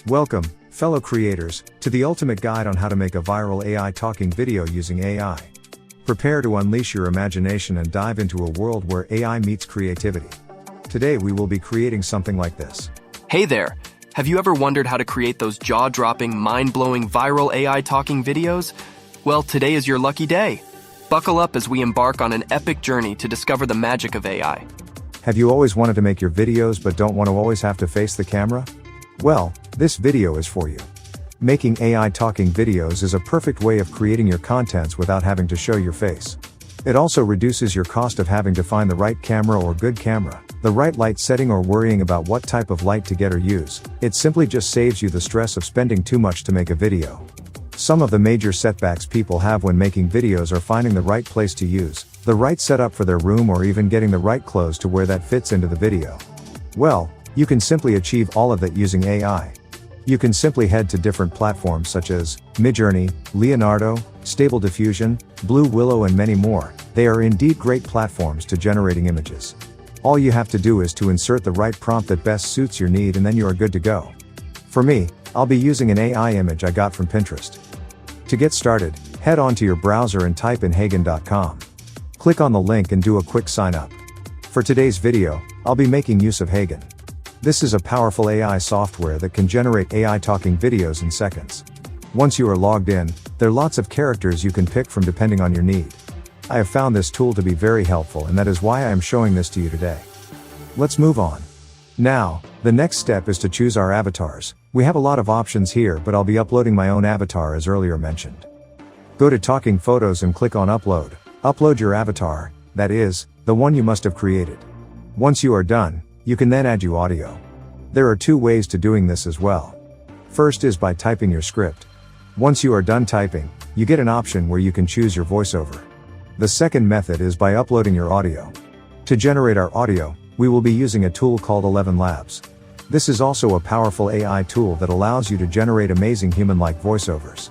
Welcome, fellow creators, to the ultimate guide on how to make a viral AI talking video using AI. Prepare to unleash your imagination and dive into a world where AI meets creativity. Today we will be creating something like this. Hey there! Have you ever wondered how to create those jaw-dropping, mind-blowing viral AI talking videos? Well, today is your lucky day. Buckle up as we embark on an epic journey to discover the magic of AI. Have you always wanted to make your videos but don't want to always have to face the camera? Well, this video is for you. Making AI talking videos is a perfect way of creating your contents without having to show your face. It also reduces your cost of having to find the right camera or good camera, the right light setting, or worrying about what type of light to get or use. It simply just saves you the stress of spending too much to make a video. Some of the major setbacks people have when making videos are finding the right place to use, the right setup for their room, or even getting the right clothes to wear that fits into the video. Well, you can simply achieve all of that using AI. You can simply head to different platforms such as Midjourney, Leonardo, Stable Diffusion, Blue Willow, and many more. They are indeed great platforms to generating images. All you have to do is to insert the right prompt that best suits your need, and then you are good to go. For me, I'll be using an AI image I got from Pinterest. To get started, head on to your browser and type in hagen.com. Click on the link and do a quick sign up. For today's video, I'll be making use of Hagen. This is a powerful AI software that can generate AI talking videos in seconds. Once you are logged in, there are lots of characters you can pick from depending on your need. I have found this tool to be very helpful, and that is why I am showing this to you today. Let's move on. Now, the next step is to choose our avatars. We have a lot of options here, but I'll be uploading my own avatar as earlier mentioned. Go to Talking Photos and click on Upload. Upload your avatar, that is, the one you must have created. Once you are done, you can then add your audio. There are two ways to doing this as well. First is by typing your script. Once you are done typing, you get an option where you can choose your voiceover. The second method is by uploading your audio. To generate our audio, we will be using a tool called 11 Labs. This is also a powerful AI tool that allows you to generate amazing human-like voiceovers.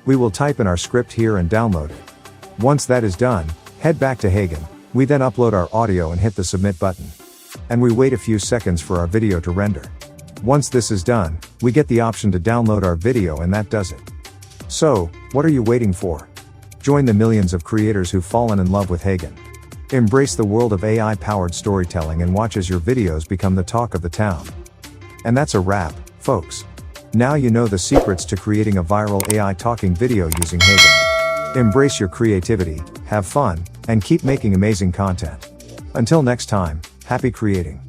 We will type in our script here and download it. Once that is done, head back to Hagen. We then upload our audio and hit the submit button. And we wait a few seconds for our video to render. Once this is done, we get the option to download our video, and that does it. So, what are you waiting for? Join the millions of creators who've fallen in love with Hagen. Embrace the world of AI-powered storytelling and watch as your videos become the talk of the town. And that's a wrap, folks. Now you know the secrets to creating a viral AI talking video using Hagen. Embrace your creativity, have fun, and keep making amazing content. Until next time, happy creating.